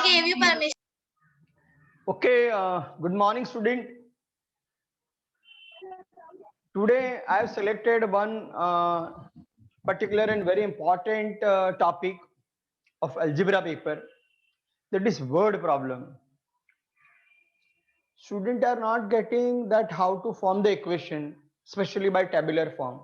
gave you permission. Okay, good morning, student. Today I have selected one particular and very important topic of algebra paper, that is word problem. Students are not getting that how to form the equation, especially by tabular form.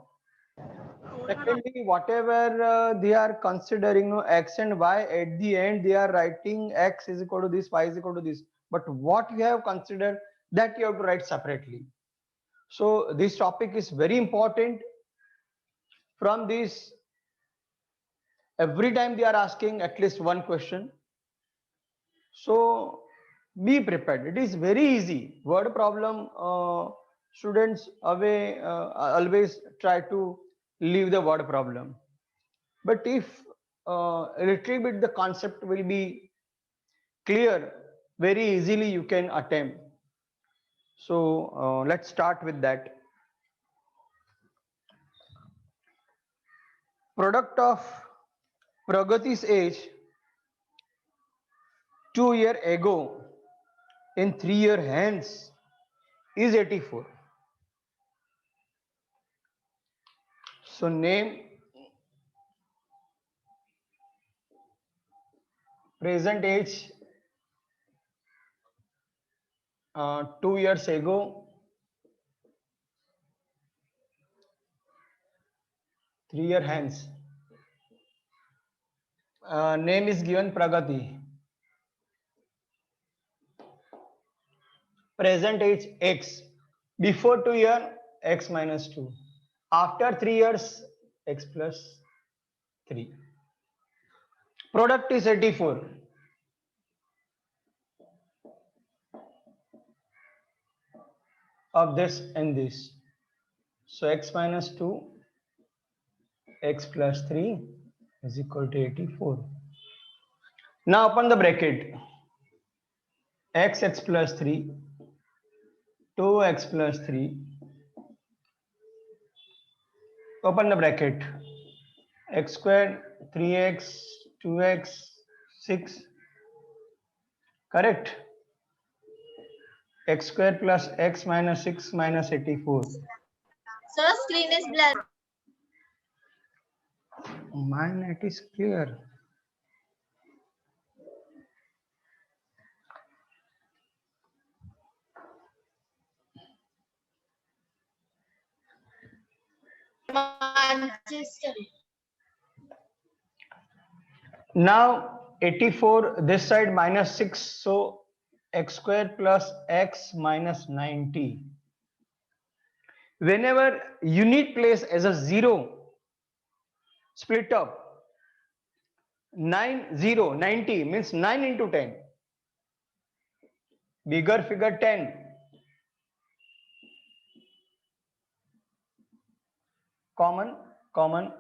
Secondly, whatever they are considering x and y, at the end they are writing x is equal to this, y is equal to this. But what you have considered, that you have to write separately. So this topic is very important. From this, every time they are asking at least one question. So be prepared. It is very easy. Word problem, students always try to leave the word problem. But if a little bit the concept will be clear, very easily you can attempt. So let's start with that. Product of Pragati's age 2 year ago in 3 year hence is 84. So name, present age 2 years ago, 3 year hence. Name is given Pragati. Present age x. Before 2 year, x minus 2. After 3 years, x plus 3. Product is 84. Of this and this. So x minus 2, x plus 3 is equal to 84. Now open the bracket. X plus 3, 2x plus 3. Open the bracket. X square, 3x, 2x, 6. Correct? X square plus x minus 6 minus 84. Sir, screen is blurred. My net is clear. Manchester. Now 84, this side minus 6, so x square plus x minus 90. Whenever unit place as a 0, split up. 90 means 9 into 10. Bigger figure 10. Common.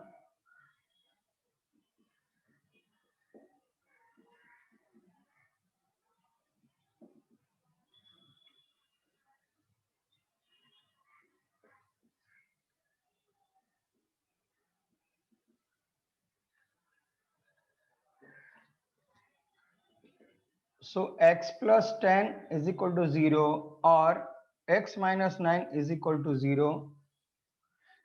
So x plus 10 is equal to 0 or x minus 9 is equal to 0.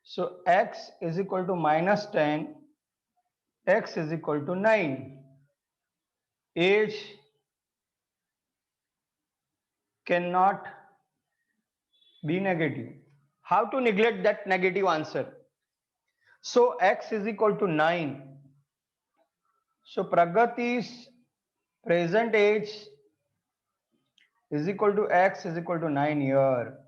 So x is equal to minus 10, x is equal to 9. Age cannot be negative. How to neglect that negative answer? So x is equal to 9. So Pragati's present age is equal to x is equal to 9 year.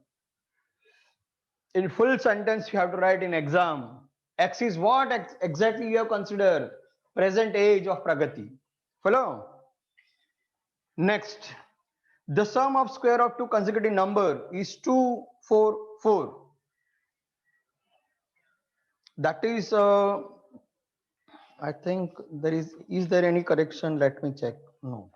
In full sentence you have to write in exam. X is what exactly you have considered? Present age of Pragati. Follow? Next, the sum of square of two consecutive number is 2, 4, 4. That is, I think is there any correction? Let me check. No.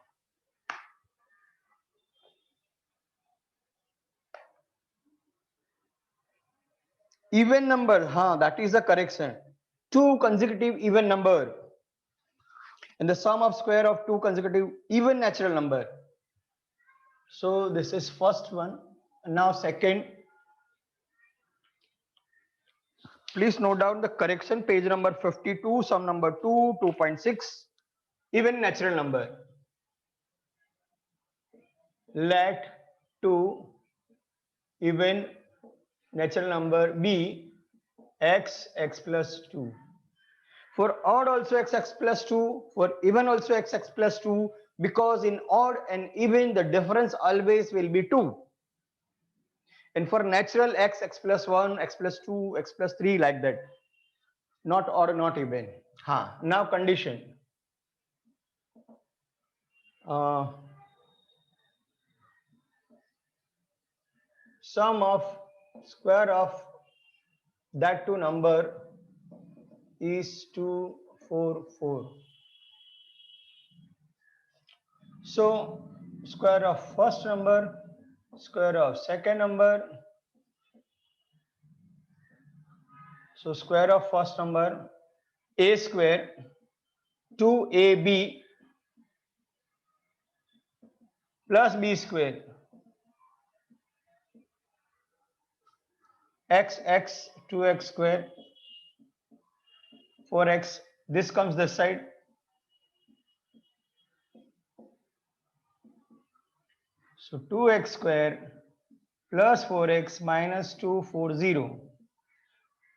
Even number, that is the correction. Two consecutive even number. and the sum of square of two consecutive even natural number. So this is first one. Now second, please note down the correction, page number 52, sum number 2, 2.6, even natural number. Let two even natural number be x plus 2. For odd also x plus 2, for even also x plus 2, because in odd and even the difference always will be 2. And for natural x plus 1, x plus 2, x plus 3, like that. Not odd, not even. Now condition. Sum of square of that two number is 2, 4, 4. So square of first number, square of second number. So square of first number, a square 2ab plus b square x 2x square 4x, this comes this side, so 2x square plus 4x minus 240,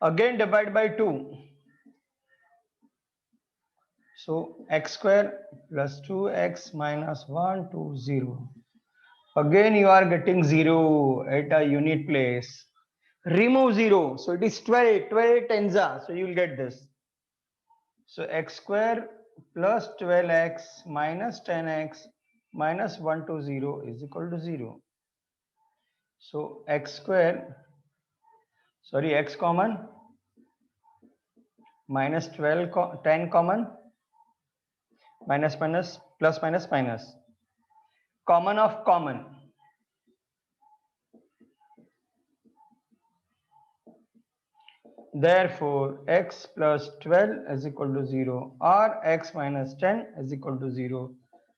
again divide by 2, so x square plus 2x minus 120, again you are getting 0 at a unit place. Remove 0, so it is 12 tenza, so you will get this. So x square plus 12x minus 10x minus 120 is equal to 0. So x square, sorry, x common, minus 12, 10 common, minus minus, plus minus minus, common of common. Therefore, x plus 12 is equal to 0 or x minus 10 is equal to 0.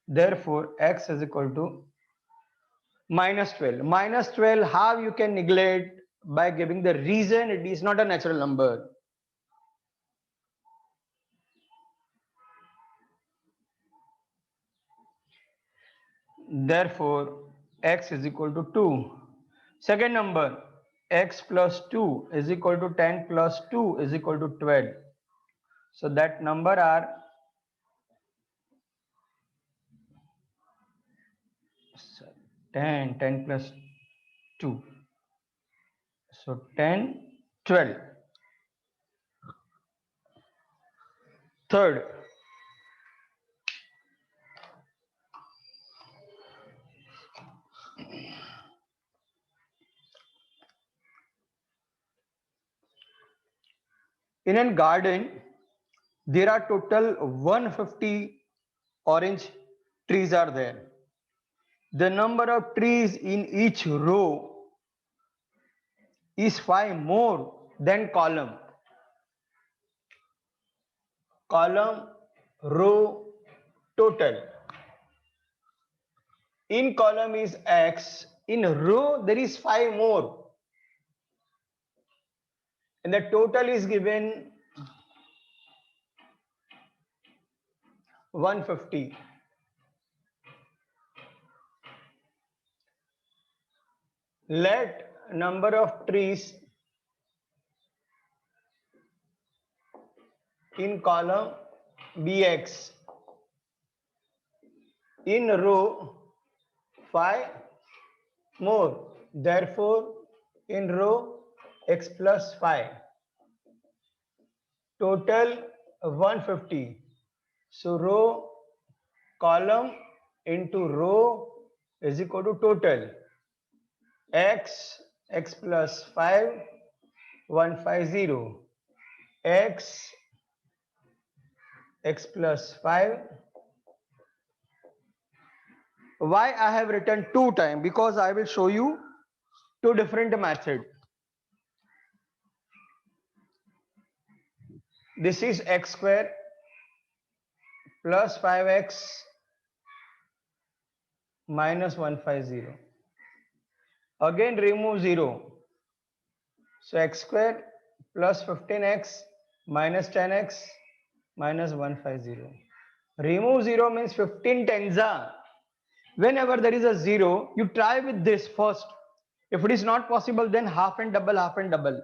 Therefore, x is equal to minus 12. Minus 12, how you can neglect? By giving the reason it is not a natural number. Therefore, x is equal to 2. Second number, x plus 2 is equal to 10 plus 2 is equal to 12. So that number are 10 plus 2. So 10, 12. Third, in a garden, there are total 150 orange trees are there. The number of trees in each row is 5 more than column. Column, row, total. In column is x, in row there is 5 more, and the total is given 150. Let number of trees in column be x, in row 5 more, therefore in row x plus 5, total 150. So row, column into row is equal to total x plus 5, 150, x plus 5. Why I have written 2 times? Because I will show you 2 different methods. This is x square plus 5x minus 150. Again remove 0. So x square plus 15x minus 10x minus 150. Remove 0 means 15 tens are. Whenever there is a 0, you try with this first. If it is not possible, then half and double, half and double.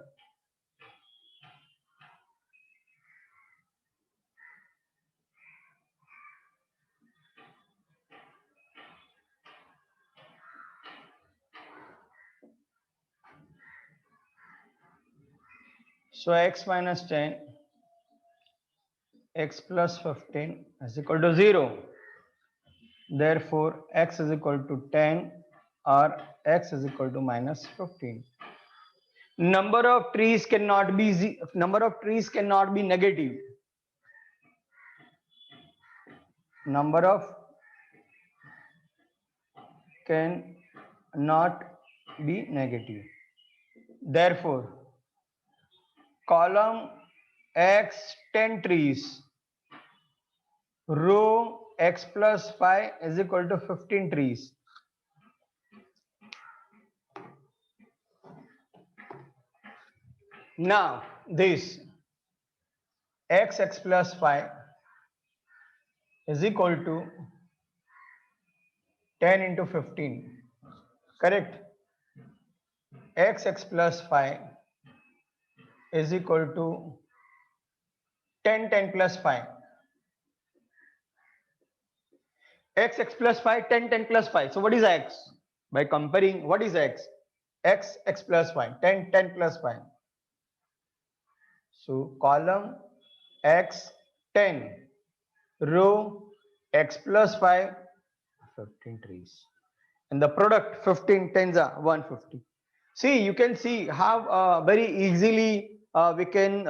So x minus 10, x plus 15 is equal to 0. Therefore, x is equal to 10 or x is equal to minus 15. Number of trees cannot be negative. Number of cannot be negative. Therefore, column x 10 trees, row x plus 5 is equal to 15 trees. Now this x plus 5 is equal to 10 into 15, correct? X plus 5 is equal to 10 plus 5. X plus 5, 10 plus 5. So what is x? By comparing, what is x? X plus 5, 10 plus 5. So column x 10, row x plus 5, 15 trees. And the product 15 tens are 150. See, you can see how very easily we can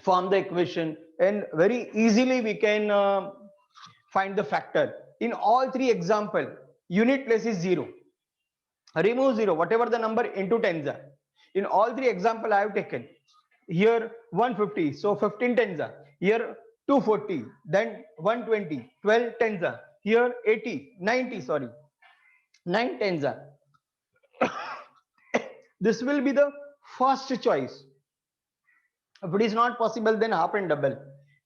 form the equation, and very easily we can find the factor. In all three example, unit place is 0. Remove 0, whatever the number into tens are. In all three example I have taken. Here 150, so 15 tens are. Here 240, then 120, 12 tens are. Here 80, 90, sorry, 9 tens are. This will be the first choice. If it is not possible, then half and double.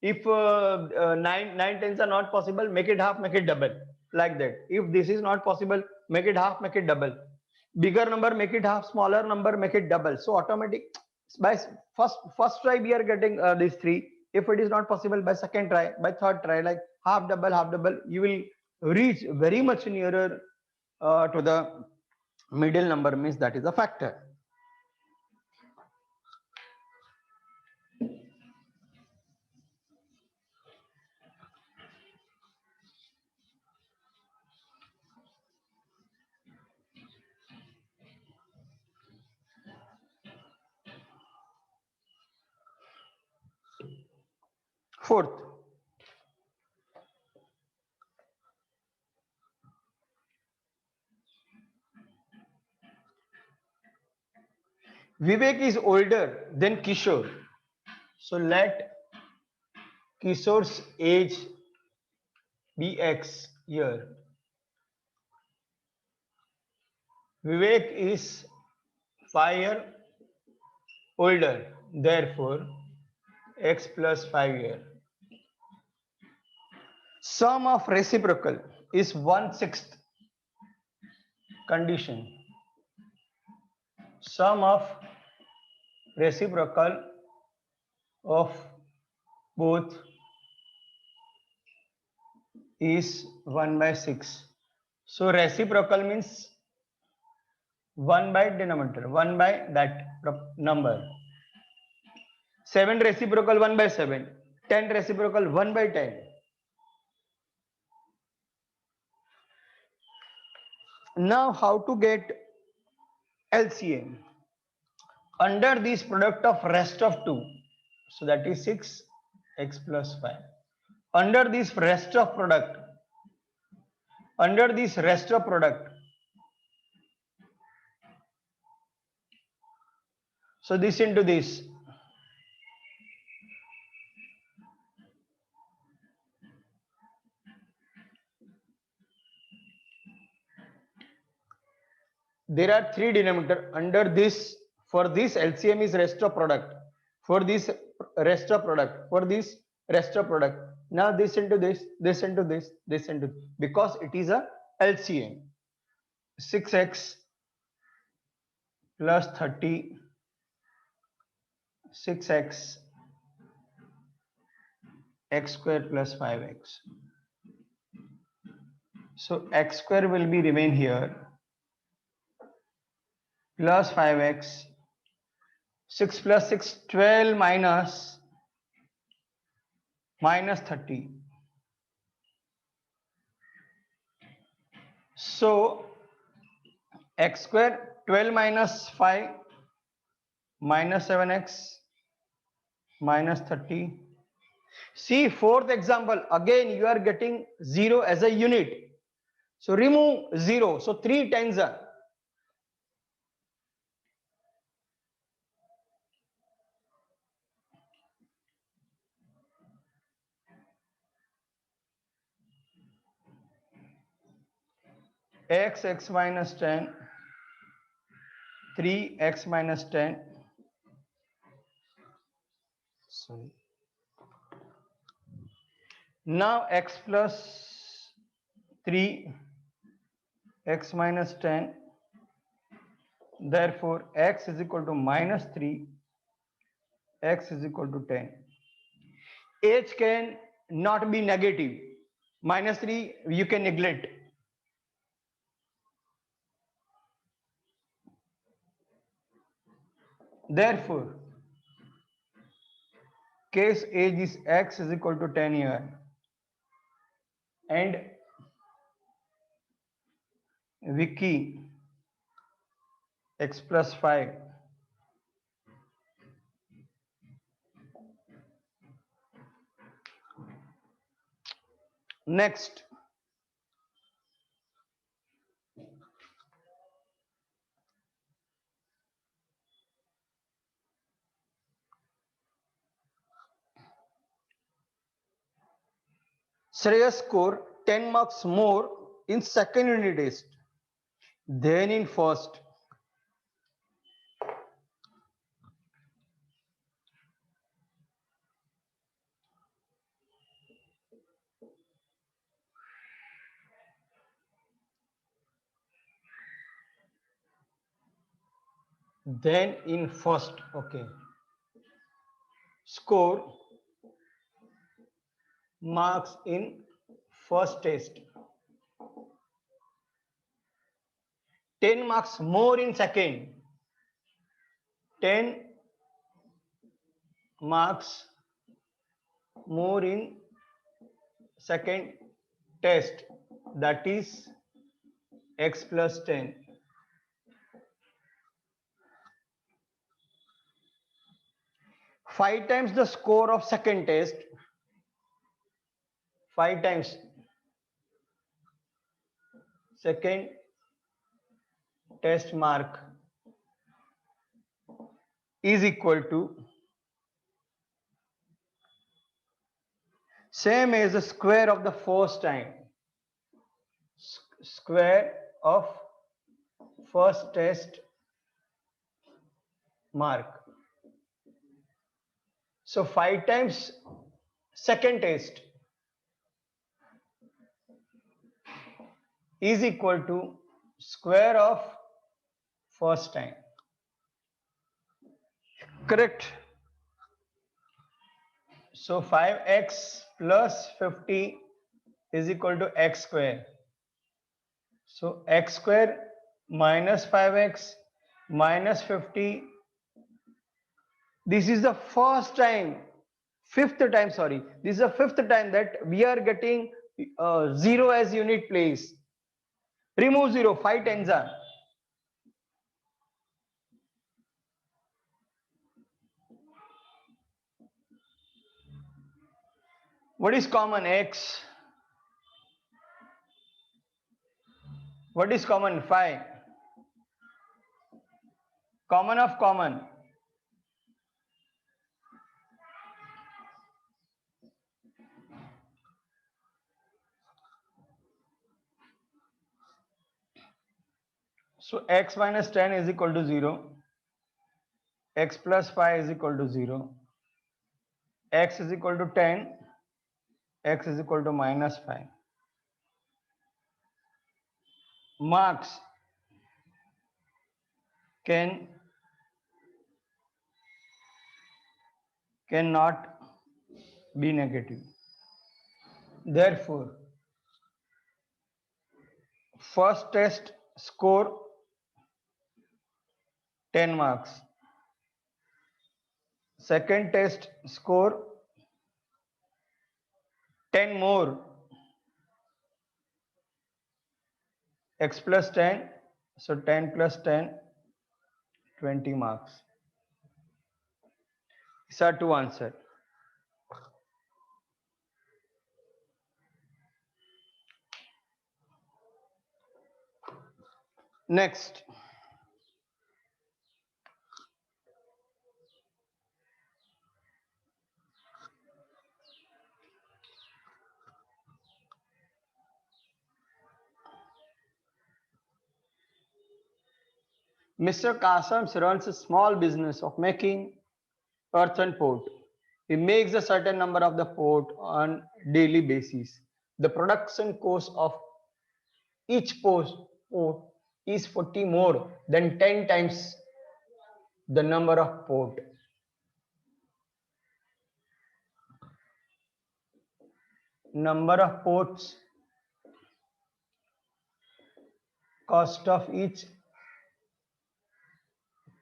If 9 tens are not possible, make it half, make it double, like that. If this is not possible, make it half, make it double. Bigger number, make it half. Smaller number, make it double. So automatic, by first try we are getting these three. If it is not possible, by second try, by third try, like half double, you will reach very much nearer to the middle number, means that is a factor. Fourth, Vivek is older than Kishore. So let Kishore's age be X year. Vivek is 5 years older. Therefore, X plus 5 years. Sum of reciprocal is 1/6 condition. Sum of reciprocal of both is 1/6. So reciprocal means 1 by denominator, 1 by that number. 7 reciprocal 1/7, 10 reciprocal 1/10. Now how to get LCM? Under this product of rest of 2, so that is 6x plus 5. Under this rest of product, so this into this, there are three denominator under this. For this LCM is rest of product, for this rest of product, for this rest of product. Now this into this, this into this, this into this, because it is a LCM. 6x plus 30, 6x, x square plus 5x. So x square will be remain here, plus 5x, 6 plus 6, 12 minus 30. So x square 12 minus 5 minus 7x minus 30. See fourth example, again you are getting 0 as a unit. So remove 0. So 3 times are x minus 10, 3x minus 10. Sorry. Now x plus 3, x minus 10. Therefore, x is equal to minus 3, x is equal to 10. H can not be negative. Minus 3 you can neglect. Therefore, case age is x is equal to 10 here, and Vicky x plus 5. Next, Shreyas score 10 marks more in second unit test than in first. Then in first, okay. Score marks in first test, 10 marks more in second, 10 marks more in second test, that is x plus 10. Five times the score of second test, 5 times second test mark is equal to same as the square of the first time, square of first test mark. So 5 times second test is equal to square of first time. Correct? So 5x plus 50 is equal to x square. So x square minus 5x minus 50. This is the first time, fifth time, sorry. This is the fifth time that we are getting 0 as unit place. Remove 0, 5 times are. What is common? X. What is common? 5. Common of common. So x minus 10 is equal to 0, x plus 5 is equal to 0, x is equal to 10, x is equal to minus 5. Marks cannot be negative. Therefore, first test score 10 marks, second test score 10 more, x plus 10, so 10 plus 10, 20 marks. These are two answers. Next, Mr. Kasam runs a small business of making earthen pot. He makes a certain number of the pot on daily basis. The production cost of each pot is 40 more than 10 times the number of pot. Number of pots, cost of each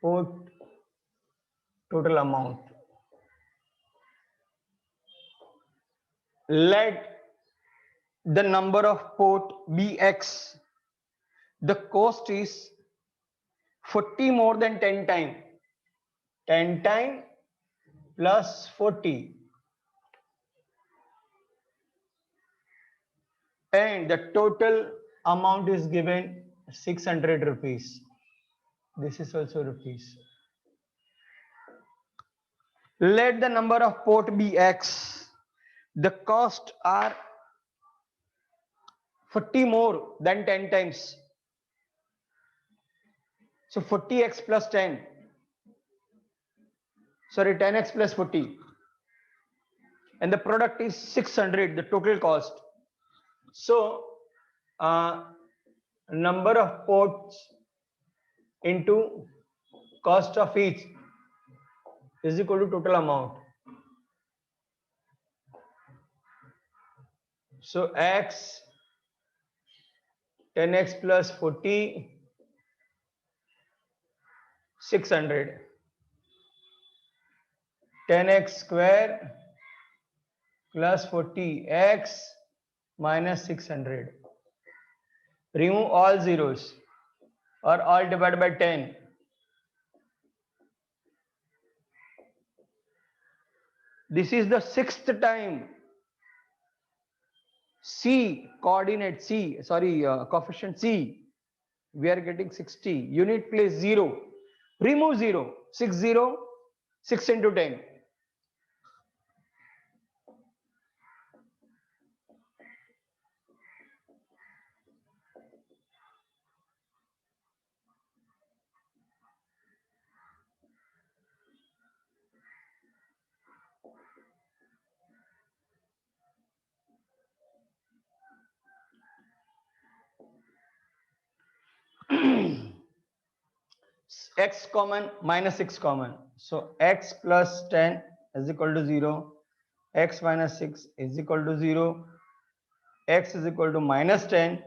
pot, total amount. Let the number of pot be x. The cost is 40 more than 10 time. 10 time plus 40. And the total amount is given 600 rupees. This is also rupees. Let the number of pot be x. The cost are 40 more than 10 times. So 40x plus 10. Sorry, 10x plus 40. And the product is 600, the total cost. So number of pots into cost of each is equal to total amount. So x 10x plus 40, 600. 10x square plus 40x minus 600. Remove all zeros or all divided by 10. This is the sixth time C coordinate C, sorry, coefficient C. We are getting 60. Unit place 0. Remove 0. 60, 6 into 10. X common minus 6 common. So x plus 10 is equal to 0. X minus 6 is equal to 0. X is equal to minus 10.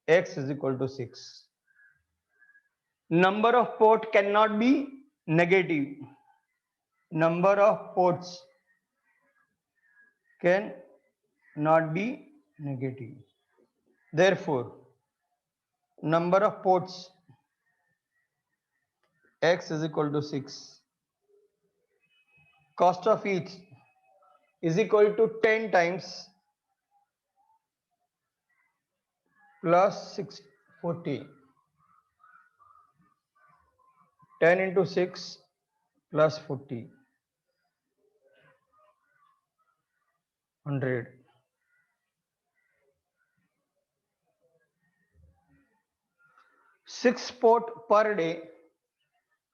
X is equal to 6. Number of port cannot be negative. Number of ports can not be negative. Therefore, number of ports x is equal to 6. Cost of each is equal to 10 times plus 640. 10 into 6 plus 40. 100. 6 pot per day,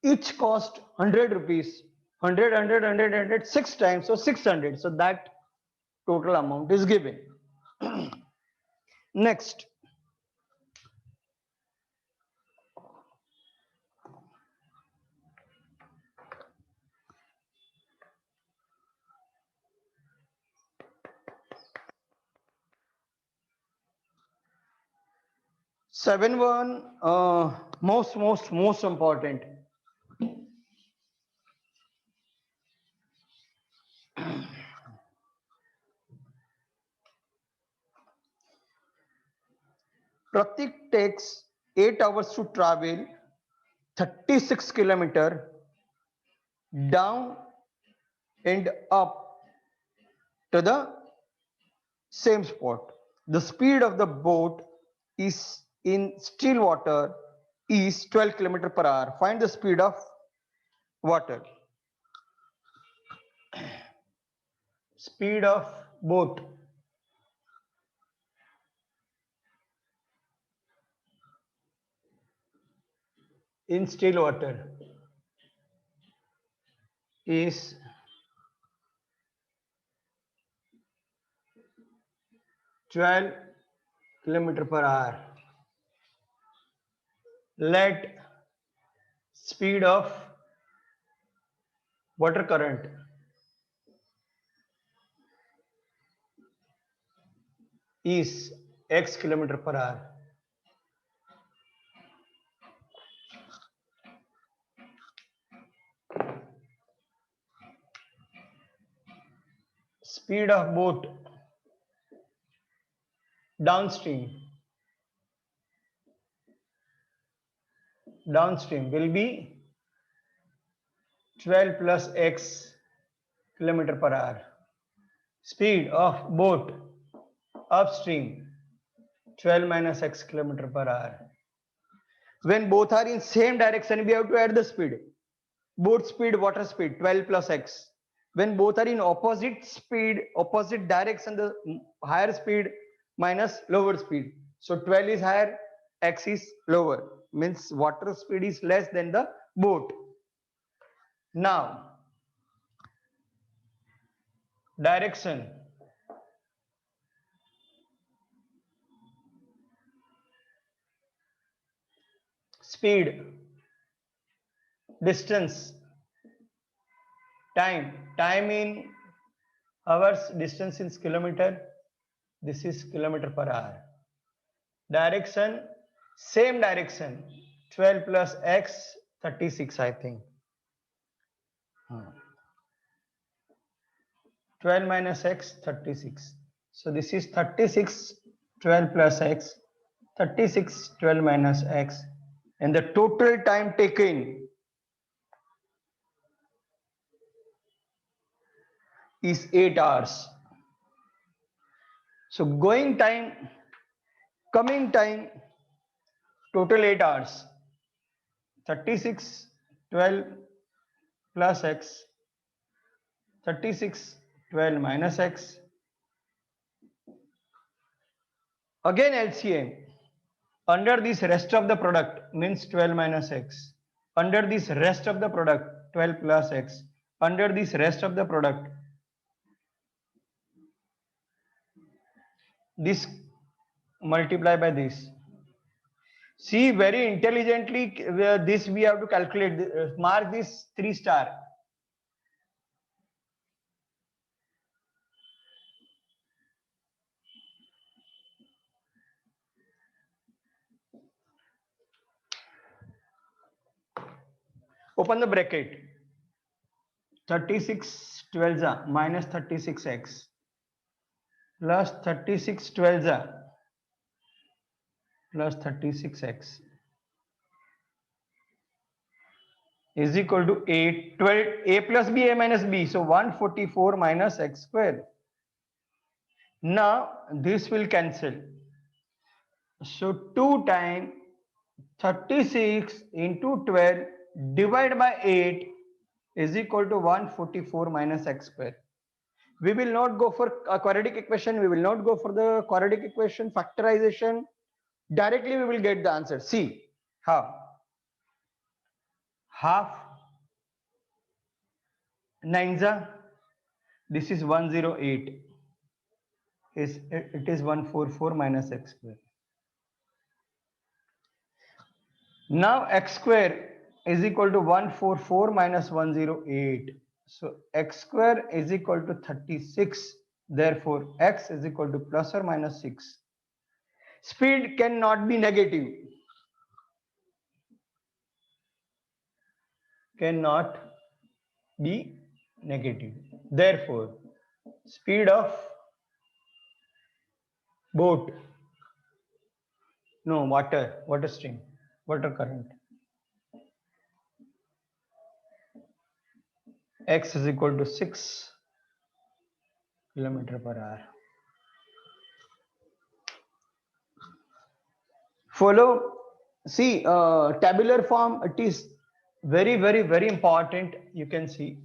each cost 100 rupees, 100, 100, 100, 100, 6 times, so 600. So that total amount is given. Next, seven one, most important. Pratik takes 8 hours to travel 36 kilometer down and up to the same spot. The speed of the boat is in still water is 12 km per hour. Find the speed of water. Speed of boat in still water is 12 km per hour. Let speed of water current is x km per hour. Speed of boat downstream will be 12 plus x kilometer per hour. Speed of boat upstream 12 minus x kilometer per hour. When both are in same direction, we have to add the speed. Boat speed, water speed, 12 plus x. When both are in opposite speed, opposite direction, the higher speed minus lower speed. So 12 is higher, x is lower. Means water speed is less than the boat. Now, direction. Speed, distance, time in hours, distance in kilometer, this is kilometer per hour. Direction, same direction, 12 plus x, 36 I think. 12 minus x, 36. So this is 36, 12 plus x, 36, 12 minus x, and the total time taken is 8 hours. So going time, coming time, total 8 hours. 36, 12 plus x, 36, 12 minus x. Again LCM. Under this rest of the product means 12 minus x. Under this rest of the product 12 plus x. Under this rest of the product, this multiply by this. See, very intelligently this we have to calculate. Mark this 3 star. Open the bracket. 36 12 minus 36x plus 36 12 plus 36x is equal to 8 12 a plus b a minus b, so 144 minus x square. Now this will cancel, so 2 times 36 into 12 divided by 8 is equal to 144 minus x square. We will not go for a quadratic equation, we will not go for the quadratic equation factorization. Directly we will get the answer. See How? Half 9 this is 108 it is 144 minus x square. Now x square is equal to 144 minus 108, so x square is equal to 36, therefore x is equal to plus or minus 6. Speed cannot be negative, cannot be negative, therefore speed of boat, no, water stream, water current, x is equal to 6 kilometer per hour. Follow, see, tabular form, it is very important. You can see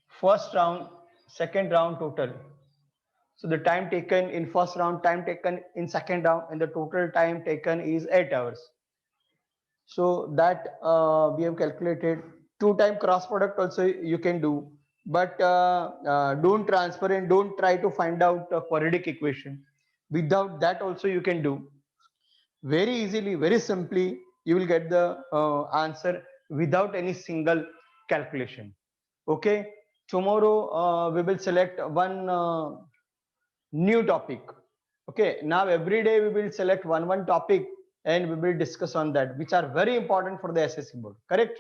first round, second round total. So the time taken in first round, time taken in second round, and the total time taken is 8 hours. So that we have calculated. 2 time cross product also you can do, but don't transfer and don't try to find out a quadratic equation. Without that also you can do very easily, very simply. You will get the answer without any single calculation. Okay, tomorrow we will select one new topic. Okay, now every day we will select one topic and we will discuss on that, which are very important for the SSC board. Correct?